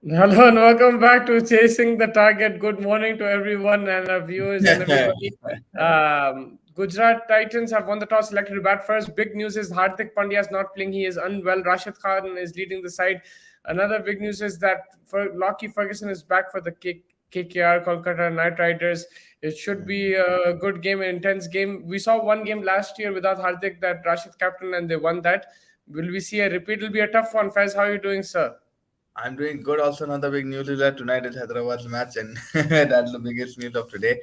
Hello and welcome back to Chasing the Target. Good morning to everyone and our viewers and everybody. Gujarat Titans have won the toss, selected to bat first. Big news is Hardik Pandya is not playing. He is unwell. Rashid Khan is leading the side. Another big news is that Lockie Ferguson is back for the KKR Kolkata Knight Riders. It should be a good game, an intense game. We saw one game last year without Hardik that Rashid captain and they won that. Will we see a repeat? It'll be a tough one. Faiz, how are you doing, sir? I'm doing good. Also, another big news is that tonight is Hyderabad's match, and that's the biggest news of today.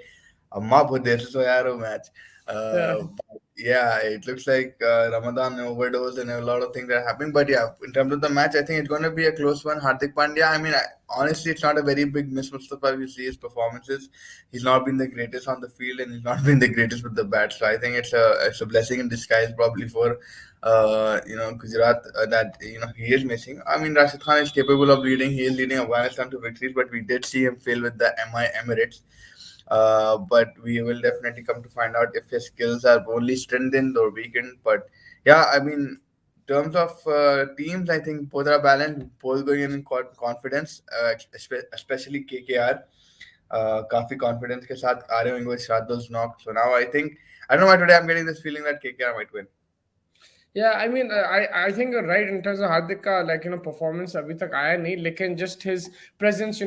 अम्मा बहुत देर से सोया रहा हूँ match. Yeah. Yeah, it looks like Ramadan overdose and a lot of things are happening. But yeah, in terms of the match, I think it's going to be a close one. Hardik Pandya, honestly, it's not a very big miss, Mustafa. If you see his performances, he's not been the greatest on the field and he's not been the greatest with the bat. So I think it's a blessing in disguise probably for Gujarat that he is missing. I mean, Rashid Khan is capable of leading. He is leading Afghanistan to victories, but we did see him fail with the MI Emirates. But we will definitely come to find out if his skills are only strengthened or weakened. But yeah, I mean, in terms of teams, I think both are balanced, both going in confidence, especially KKR. काफी confidence के साथ आ रहे होंगे with Shardul's knock. So now I don't know why today I'm getting this feeling that KKR might win. Yeah, I mean, I think you're right in terms of Hardik का performance अभी तक आया नहीं, लेकिन just his presence,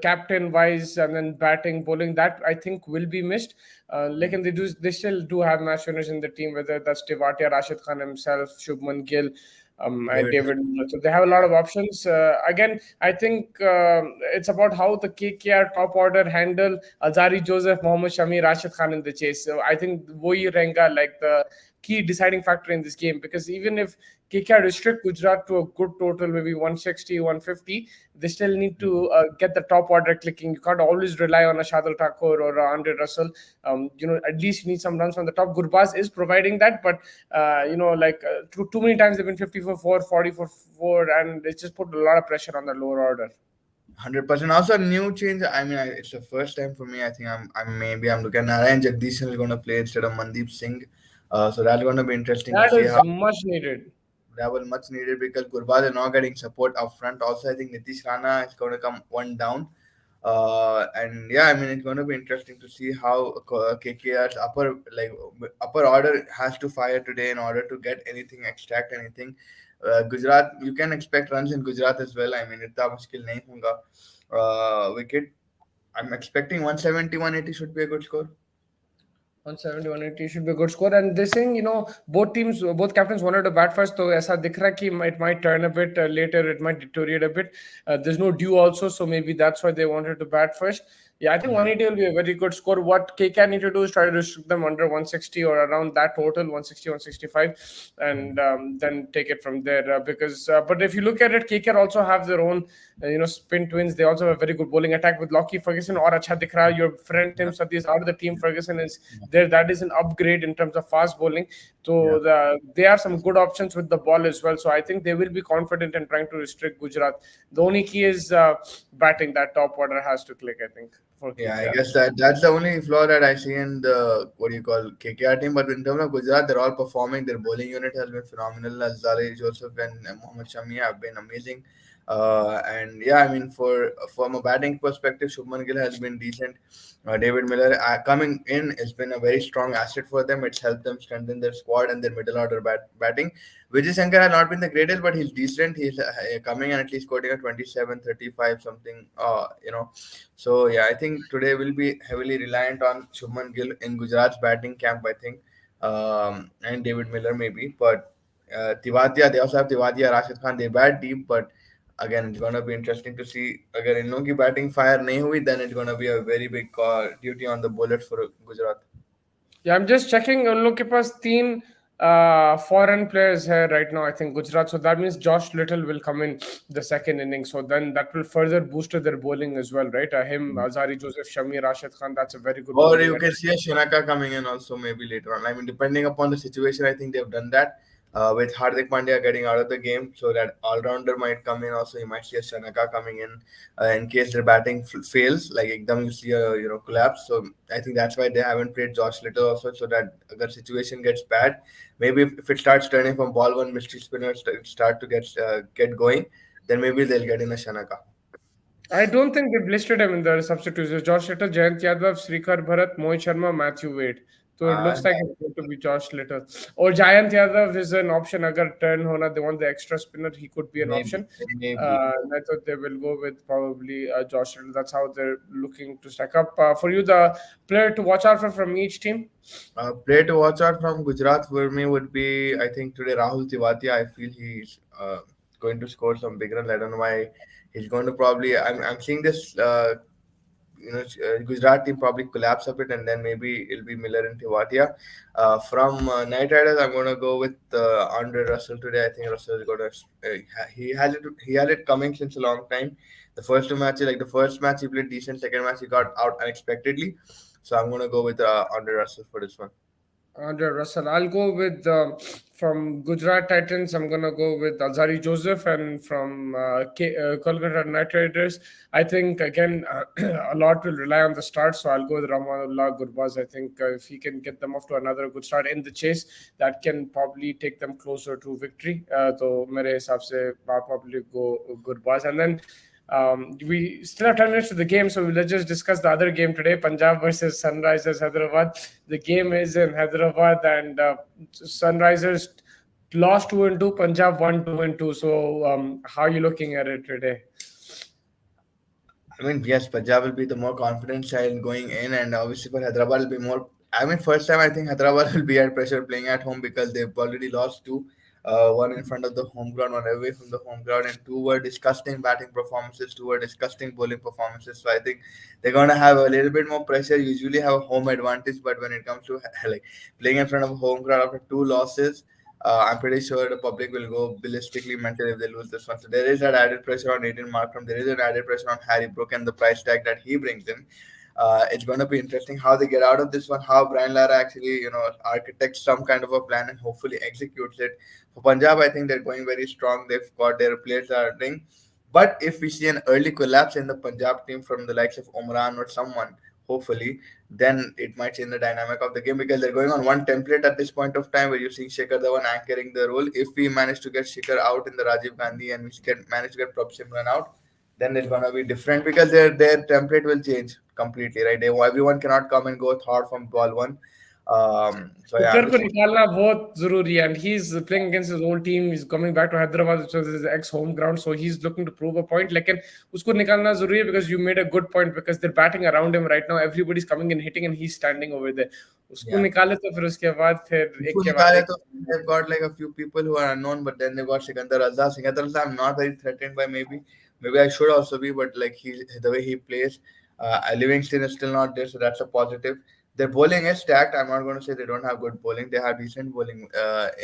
captain wise and then batting, bowling, that I think will be missed. Lekin they still do have match winners in the team, whether that's Tewatia, Rashid Khan himself, Shubman Gill, and David David Miller. So they have a lot of options. Again, I think it's about how the KKR top order handle Azari Joseph, Mohammad Shami, Rashid Khan in the chase. So I think wohi रहेगा like the key deciding factor in this game, because even if KKR restrict Gujarat to a good total, maybe 160, 150, they still need to get the top order clicking. You can't always rely on a Shadul Thakur or a Andre Russell. At least you need some runs from the top. Gurbaz is providing that, but too many times they've been 50 for 4, 40 for 4, and it's just put a lot of pressure on the lower order. 100%. Also, a new change. It's the first time for me. I think I'm looking at Narayan Jagdishan is going to play instead of Mandeep Singh. So that's going to be interesting to That see is how much needed. that was much needed because Gurbaz is not getting support up front. Also, I think Nitish Rana is going to come one down. And yeah, I mean it's going to be interesting to see how KKR's upper order has to fire today in order to get anything, extract anything. Gujarat, you can expect runs in Gujarat as well. I mean, इतना मुश्किल नहीं होगा. Wicket, I'm expecting 170, 180 should be a good score. 170, 180 should be a good score. And this thing, both captains wanted to bat first. So, ऐसा दिख रहा कि it might turn a bit later. It might deteriorate a bit. There's no dew also, so maybe that's why they wanted to bat first. Yeah, I think 180 will be a very good score. What KK need to do is try to restrict them under 160 or around that total, 160, 165, and then take it from there. But if you look at it, KK also have their own, spin twins. They also have a very good bowling attack with Lockie Ferguson or Acha Dikra. Your friend Tim Satish out of the team. Ferguson is there. That is an upgrade in terms of fast bowling. So they have some good options with the ball as well. So I think they will be confident in trying to restrict Gujarat. The only key is batting. That top order has to click, I think. Yeah, I guess that's the only flaw that I see in the KKR team. But in terms of Gujarat, they're all performing. Their bowling unit has been phenomenal. Azari Joseph and Mohammad Shami have been amazing. And yeah, I mean, from a batting perspective, Shubman Gill has been decent. David Miller coming in has been a very strong asset for them. It's helped them strengthen their squad and their middle order batting. Vijay Shankar has not been the greatest, but he's decent. He's coming and at least scoring a 27, 35 something. So yeah, I think today will be heavily reliant on Shubman Gill in Gujarat's batting camp. I think, and David Miller maybe, but Tiwatia, they also have Tiwatia, Rashid Khan. They bat deep, but again, it's gonna be interesting to see. Agar in लोगों की batting fire नहीं हुई, then it's gonna be a very big duty on the bullets for Gujarat. Yeah, I'm just checking. उन लोग के पास तीन foreign players here right now, I think Gujarat. So that means Josh Little will come in the second inning. So then that will further boost their bowling as well, right? Him, Azari Joseph, Shami, Rashid Khan. That's a very good Or bowling you can attack. see a Shanaka coming in also maybe later on. I mean, depending upon the situation, I think they've done that. With Hardik Pandya getting out of the game, so that all-rounder might come in. Also, you might see a Shanaka coming in case their batting fails. Like ekdam you see a collapse. So I think that's why they haven't played Josh Little also, so that the situation gets bad, maybe if it starts turning from ball one mystery spinners start to get going, then maybe they'll get in a Shanaka. I don't think they've listed him in the substitutes. It's Josh Little, Jayant Yadav, Srikhar Bharat, Mohit Sharma, Matthew Wade. So it looks like it's going to be Josh Little. Or Jayant Yadav is an option. Agar turn hona, they want the extra spinner, he could be an Maybe, option. maybe. And I thought they will go with probably Josh Little. That's how they're looking to stack up. For you, the player to watch out for from each team? Player to watch out from Gujarat for me would be, I think, today Rahul Tiwatia. I feel he's going to score some big runs. I don't know why he's going to probably. I'm seeing this. Gujarat team probably collapse a bit, and then maybe it'll be Miller and Tiwatia. From Night Riders, I'm gonna go with Andre Russell today. I think Russell is gonna. He had it coming since a long time. The first two matches, like the first match, he played decent. Second match, he got out unexpectedly. So I'm gonna go with Andre Russell for this one. Andre Russell. I'll go with from Gujarat Titans. I'm gonna go with Alzari Joseph, and from Kolkata Knight Riders, I think again a lot will rely on the start. So I'll go with Rahmanullah Gurbaz. I think if he can get them off to another good start in the chase, that can probably take them closer to victory. So मेरे हिसाब से I'll probably go Gurbaz, and then we still have 10 minutes to the game, so let's just discuss the other game today, Punjab versus Sunrisers Hyderabad. The game is in Hyderabad, and Sunrisers lost 2-2, Punjab won 2-2. So, how are you looking at it today? I mean, yes, Punjab will be the more confident side going in, and obviously for Hyderabad will be more. I mean, first time I think Hyderabad will be at pressure playing at home because they've already lost two. One in front of the home ground, one away from the home ground, and two were disgusting batting performances, two were disgusting bowling performances. So I think they're gonna have a little bit more pressure. Usually have a home advantage, but when it comes to like playing in front of a home crowd after two losses, I'm pretty sure the public will go ballistically mental if they lose this one. So there is that added pressure on Aiden Markram. There is an added pressure on Harry Brook and the price tag that he brings in. It's going to be interesting how they get out of this one. How Brian Lara actually, architects some kind of a plan and hopefully executes it. For Punjab, I think they're going very strong. They've got their players are doing. But if we see an early collapse in the Punjab team from the likes of Omran or someone, hopefully, then it might change the dynamic of the game because they're going on one template at this point of time where you're seeing Shekhar Dhawan anchoring the role. If we manage to get Shekhar out in the Rajiv Gandhi and we can manage to get Prabh Simran out, then it's gonna be different because their template will change completely, right? Everyone cannot come and go hard from ball one. So yeah, I'm Tucker को just निकालना बहुत जरूरी है, and he's playing against his old team. He's coming back to Hyderabad, which was his ex home ground, so he's looking to prove a point. लेकिन उसको निकालना जरूरी है because you made a good point, because they're batting around him right now. Everybody's coming and hitting, and he's standing over there. उसको yeah. निकाले तो फिर उसके बाद फिर एक Before के बाद Nikhil, एक. they've got like a few people who are unknown, but then they've got Sikandar Azhar. Sikandar Azhar, I'm not very threatened by maybe I should also be, but like the way he plays, Livingston is still not there, so that's a positive. Their bowling is stacked. I'm not going to say they don't have good bowling. They have decent bowling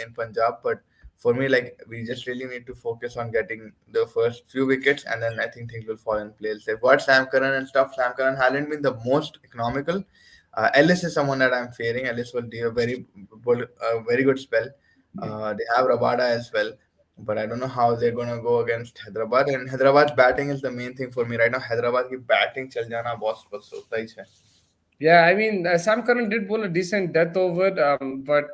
in Punjab, but for me, like we just really need to focus on getting the first few wickets, and then I think things will fall in place. They've got Sam Curran and stuff. Sam Curran hasn't been the most economical. Ellis is someone that I'm fearing. Ellis will do a very good spell. They have Rabada as well, but I don't know how they're gonna go against Hyderabad. And Hyderabad's batting is the main thing for me right now. Hyderabad की batting चल जाना बहुत होता ही है. Yeah, I mean, Sam Curran did bowl a decent death over, but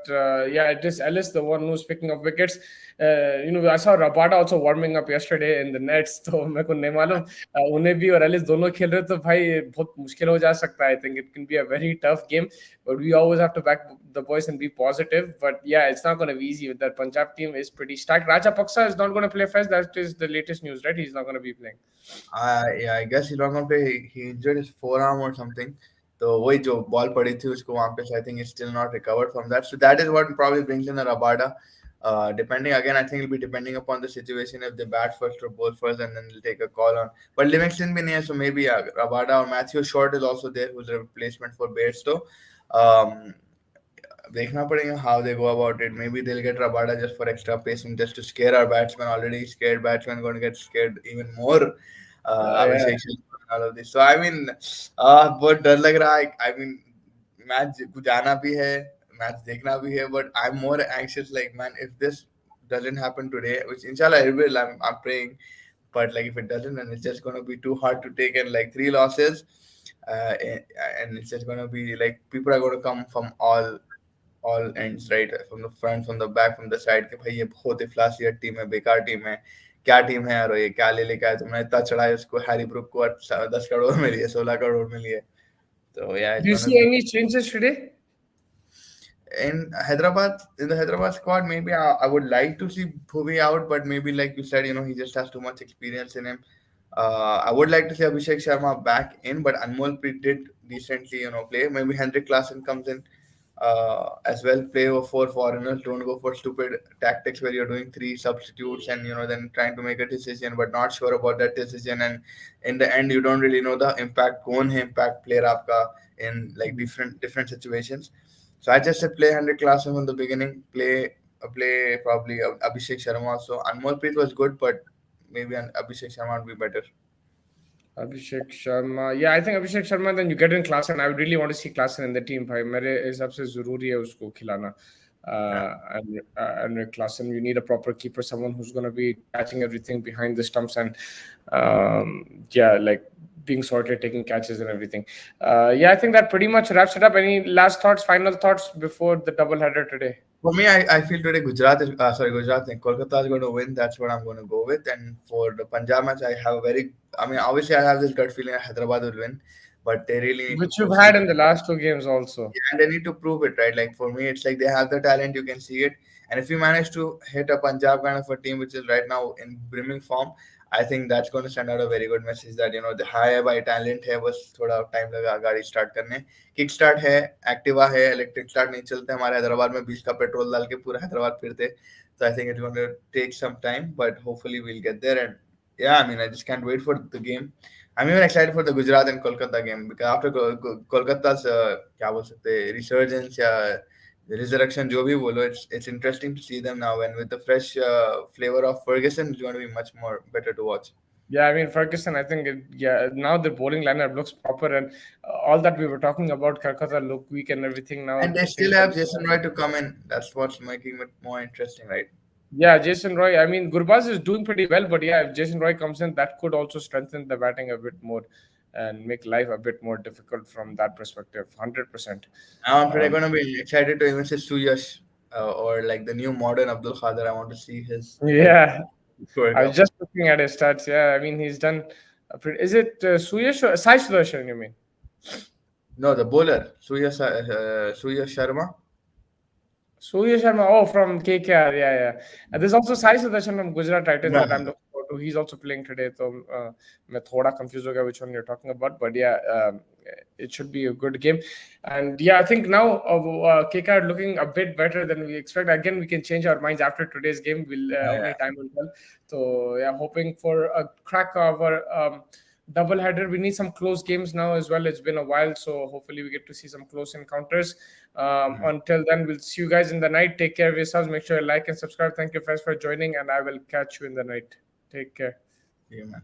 yeah, it is Ellis the one who's picking up wickets. I saw Rabada also warming up yesterday in the nets, तो मेरे को नहीं मालूम उन्हें भी और Ellis दोनों खेल रहे तो भाई बहुत मुश्किल हो जा सकता है. I think it can be a very tough game, but we always have to back the boys and be positive. But yeah, it's not going to be easy. With that Punjab team is pretty stacked. Raja Paksa is not going to play first. That is the latest news, right? He's not going to be playing. Yeah, I guess he's not gonna play. He injured his forearm or something. तो वही जो ball पड़ी थी उसको वहां पे, I think it's still not recovered from that. So that is what probably brings in a Rabada. Depending again, I think it'll be depending upon the situation if they bat first or bowl first, and then they'll take a call on. But Livingston been here, so maybe Rabada or Matthew Short is also there, who's a replacement for Bairstow. Um, देखना पड़ेगा how they go about it. Maybe they'll get Rabada just for extra pacing, just to scare our batsmen. Already scared batsmen going to get scared even more. Yeah. Abhishek Sharma and all of this. So I mean, बहुत डर लग रहा है. I mean, match को जाना भी है, match देखना भी है, but I'm more anxious. Like man, if this doesn't happen today, which inshallah it will, I'm praying. But like if it doesn't, then it's just gonna be too hard to take. And like three losses, and it's just gonna be like people are gonna come from all ends, right? From the front, from the back, from the side. कि भाई ये बहुत इफलासियत team है, बेकार team है. क्या team है यार, ये क्या ले लेके आया तुमने, इतना चढ़ा है उसको, हैरी ब्रुक को 10 करोड़ में लिए, 16 करोड़ में लिए. So yeah, Do it's you gonna see be any changes today? in the Hyderabad squad. Maybe I would like to see Bhuvi out, but maybe like you said, he just has too much experience in him. I would like to see Abhishek Sharma back in, but Anmol Preet did decently, play. Maybe Henrik Klassen comes in as well. Play over four foreigners. Don't go for stupid tactics where you're doing three substitutes and then trying to make a decision, but not sure about that decision. And in the end, you don't really know the impact. कौन है impact player आपका in like different situations. So I just said play 100 classroom in the beginning. Play probably Abhishek Sharma. So Anmol Preet was good, but maybe Abhishek Sharma would be better. Abhishek Sharma. Yeah, I think Abhishek Sharma. Then you get in Klassen. I would really want to see Klassen in the team. भाई मेरे हिसाब से जरूरी है उसको खिलाना. Yeah. And Klassen, you need a proper keeper, someone who's going to be catching everything behind the stumps and yeah, like being sorted, taking catches and everything. Yeah, I think that pretty much wraps it up. Any last thoughts, final thoughts before the doubleheader today? For me, I feel today Gujarat and Kolkata is going to win. That's what I'm going to go with. And for the Punjab match, obviously I have this gut feeling that Hyderabad will win, but they really need to Which prove you've had something. in the last two games also. Yeah, and they need to prove it, right? Like for me, it's like they have the talent, you can see it. And if you manage to hit a Punjab kind of a team, which is right now in brimming form, I think that's going to send out a very good message that the high by talent है, बस थोड़ा time लगा गाड़ी start करने. Kick start है, Activa है, electric start नहीं चलते हमारे हैदराबाद में 20 का पेट्रोल डाल के पूरा हैदराबाद फिरते. So I think it's going to take some time, but hopefully we'll get there. And yeah, I just can't wait for the game. I'm even excited for the Gujarat and Kolkata game because after Kolkata's क्या बोल सकते हैं, resurgence या resurrection जो भी बोलो, it's interesting to see them now, and with the fresh flavor of Ferguson, it's going to be much more better to watch. Yeah, I mean Ferguson. I think yeah. Now the bowling lineup looks proper, and all that we were talking about Kolkata look weak and everything. Now And they still things are. have Jason Roy to come in. That's what's making it more interesting, right? Yeah, Jason Roy. I mean, Gurbaz is doing pretty well, but yeah, if Jason Roy comes in, that could also strengthen the batting a bit more and make life a bit more difficult from that perspective. 100%. I'm pretty going to be excited to even see Suyash or like the new modern Abdul Khader. I want to see his head Yeah, squared I was up. just looking at his stats. Yeah, I mean, he's done. Is it Suyash or Sai Sudarshan? You mean? No, the bowler, Suyash Sharma. Surya Sharma, oh, from KKR, yeah. And there's also Sai Sudarshan from Gujarat Titans Yeah. that I'm looking forward to. He's also playing today, so मैं थोड़ा confused हो गया which one you're talking about, but yeah, it should be a good game. And yeah, I think now KKR looking a bit better than we expect. Again, we can change our minds after today's game. We'll only time will tell. So yeah, hoping for a crack of our double header. We need some close games now as well. It's been a while, so hopefully we get to see some close encounters. Until then, we'll see you guys in the night. Take care of yourselves. Make sure you like and subscribe. Thank you guys for joining, and I will catch you in the night. Take care. Yeah, man.